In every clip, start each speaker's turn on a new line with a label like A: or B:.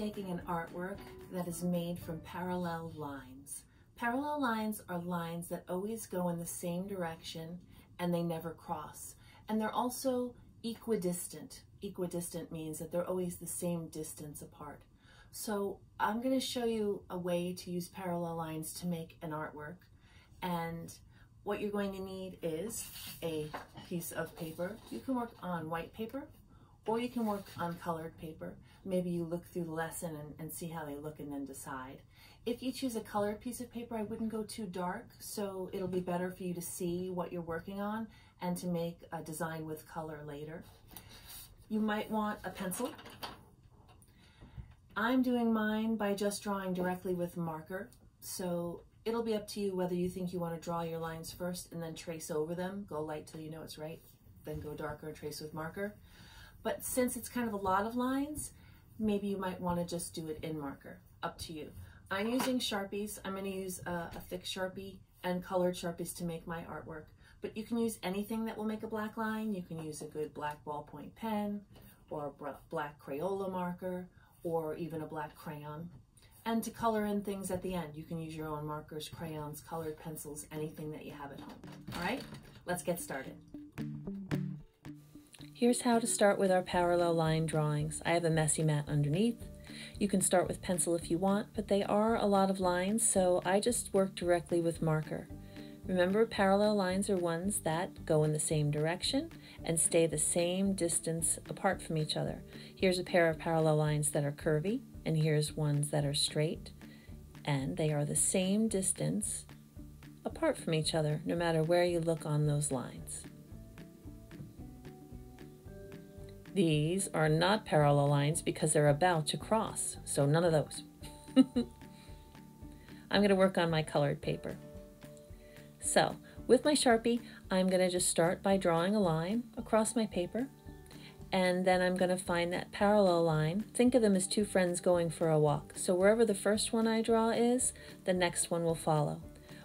A: making an artwork that is made from parallel lines. Parallel lines are lines that always go in the same direction and they never cross. And they're also equidistant. Equidistant means that they're always the same distance apart. So I'm going to show you a way to use parallel lines to make an artwork. And what you're going to need is a piece of paper. You can work on white paper, or you can work on colored paper. Maybe you look through the lesson and see how they look and then decide. If you choose a colored piece of paper, I wouldn't go too dark, so it'll be better for you to see what you're working on and to make a design with color later. You might want a pencil. I'm doing mine by just drawing directly with marker, so it'll be up to you whether you think you want to draw your lines first and then trace over them. Go light till you know it's right, then go darker and trace with marker. But since it's kind of a lot of lines, maybe you might want to just do it in marker. Up to you. I'm using Sharpies. I'm going to use a thick Sharpie and colored Sharpies to make my artwork. But you can use anything that will make a black line. You can use a good black ballpoint pen, or a black Crayola marker, or even a black crayon. And to color in things at the end, you can use your own markers, crayons, colored pencils, anything that you have at home. All right, let's get started.
B: Here's how to start with our parallel line drawings. I have a messy mat underneath. You can start with pencil if you want, but they are a lot of lines, so I just work directly with marker. Remember, parallel lines are ones that go in the same direction and stay the same distance apart from each other. Here's a pair of parallel lines that are curvy, and here's ones that are straight, and they are the same distance apart from each other, no matter where you look on those lines. These are not parallel lines because they're about to cross, so none of those. I'm going to work on my colored paper. So, with my Sharpie, I'm going to just start by drawing a line across my paper, and then I'm going to find that parallel line. Think of them as two friends going for a walk. So wherever the first one I draw is, the next one will follow.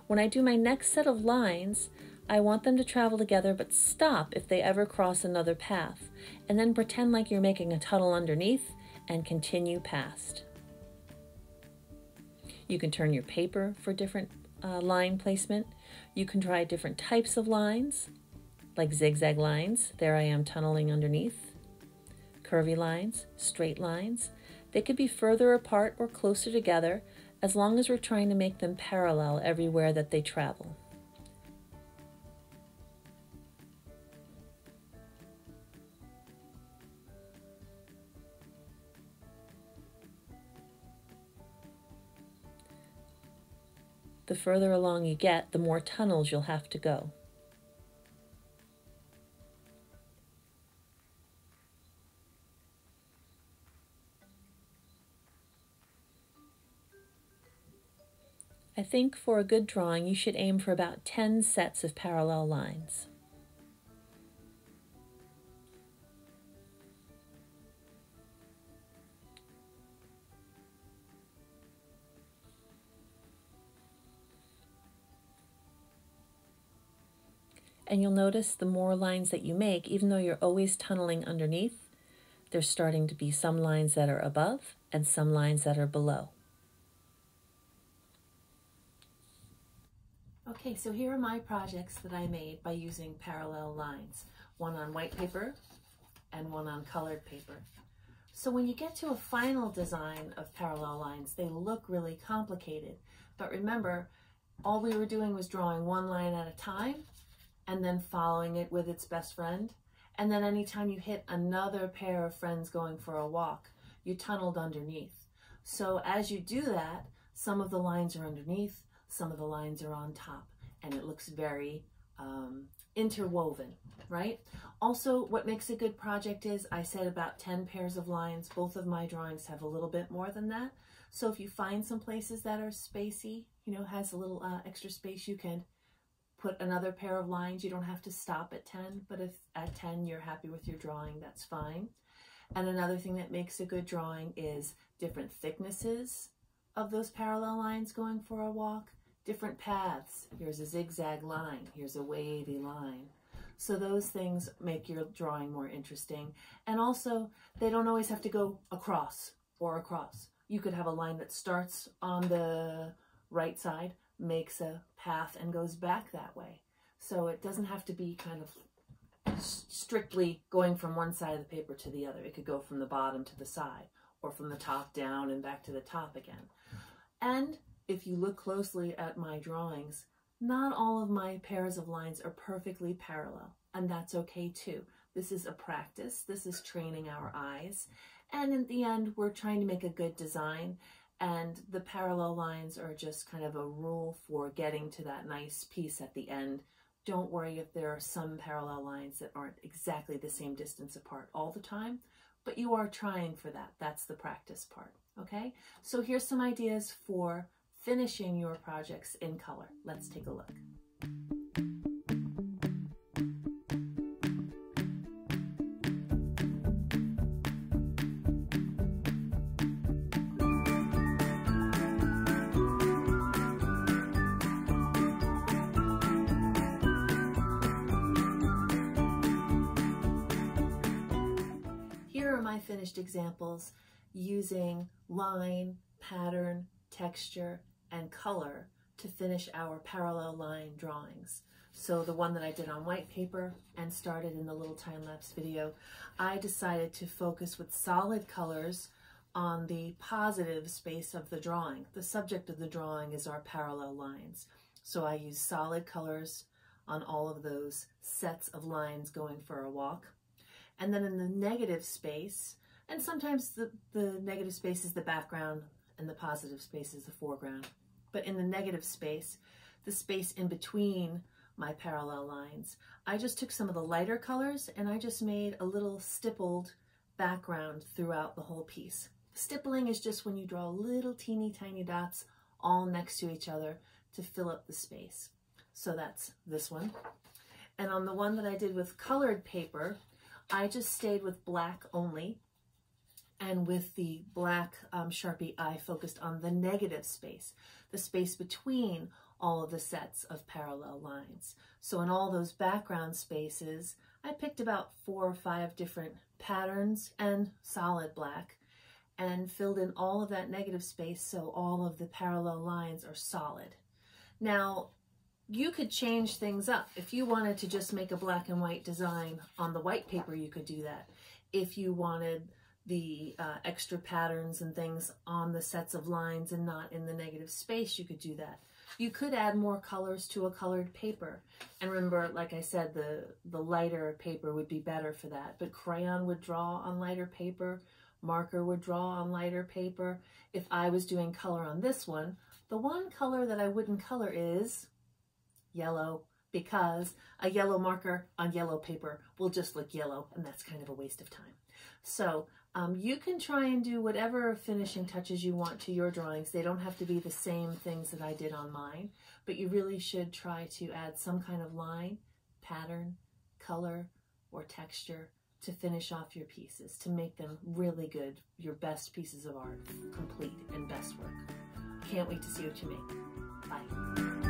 B: When I do my next set of lines, I want them to travel together, but stop if they ever cross another path, and then pretend like you're making a tunnel underneath and continue past. You can turn your paper for different line placement. You can try different types of lines, like zigzag lines. There I am tunneling underneath. Curvy lines, straight lines. They could be further apart or closer together, as long as we're trying to make them parallel everywhere that they travel. The further along you get, the more tunnels you'll have to go. I think for a good drawing, you should aim for about 10 sets of parallel lines. And you'll notice the more lines that you make, even though you're always tunneling underneath, there's starting to be some lines that are above and some lines that are below.
A: Okay, so here are my projects that I made by using parallel lines. One on white paper and one on colored paper. So when you get to a final design of parallel lines, they look really complicated. But remember, all we were doing was drawing one line at a time and then following it with its best friend. And then anytime you hit another pair of friends going for a walk, you tunneled underneath. So as you do that, some of the lines are underneath, some of the lines are on top, and it looks very interwoven, right? Also, what makes a good project is, I said about 10 pairs of lines. Both of my drawings have a little bit more than that. So if you find some places that are spacey, has a little extra space, you can put another pair of lines. You don't have to stop at 10, but if at 10 you're happy with your drawing, that's fine. And another thing that makes a good drawing is different thicknesses of those parallel lines going for a walk, different paths. Here's a zigzag line, here's a wavy line. So those things make your drawing more interesting. And also, they don't always have to go across or across. You could have a line that starts on the right side, makes a path, and goes back that way. So it doesn't have to be kind of strictly going from one side of the paper to the other. It could go from the bottom to the side, or from the top down and back to the top again. And if you look closely at my drawings, not all of my pairs of lines are perfectly parallel, and that's okay too. This is a practice. This is training our eyes. And in the end, we're trying to make a good design, and the parallel lines are just kind of a rule for getting to that nice piece at the end. Don't worry if there are some parallel lines that aren't exactly the same distance apart all the time, but you are trying for that. That's the practice part, okay? So here's some ideas for finishing your projects in color. Let's take a look. Here are my finished examples using line, pattern, texture, and color to finish our parallel line drawings. So the one that I did on white paper and started in the little time-lapse video, I decided to focus with solid colors on the positive space of the drawing. The subject of the drawing is our parallel lines. So I use solid colors on all of those sets of lines going for a walk. And then in the negative space, and sometimes the negative space is the background and the positive space is the foreground. But in the negative space, the space in between my parallel lines, I just took some of the lighter colors and I just made a little stippled background throughout the whole piece. Stippling is just when you draw little teeny tiny dots all next to each other to fill up the space. So that's this one. And on the one that I did with colored paper, I just stayed with black only, and with the black Sharpie, I focused on the negative space, the space between all of the sets of parallel lines. So in all those background spaces, I picked about 4 or 5 different patterns and solid black and filled in all of that negative space so all of the parallel lines are solid. Now, you could change things up. If you wanted to just make a black and white design on the white paper, you could do that. If you wanted the extra patterns and things on the sets of lines and not in the negative space, you could do that. You could add more colors to a colored paper. And remember, like I said, the lighter paper would be better for that. But crayon would draw on lighter paper, marker would draw on lighter paper. If I was doing color on this one, the one color that I wouldn't color is yellow, because a yellow marker on yellow paper will just look yellow, and that's kind of a waste of time. So you can try and do whatever finishing touches you want to your drawings. They don't have to be the same things that I did on mine, but you really should try to add some kind of line, pattern, color, or texture to finish off your pieces, to make them really good, your best pieces of art, complete and best work. Can't wait to see what you make. Bye.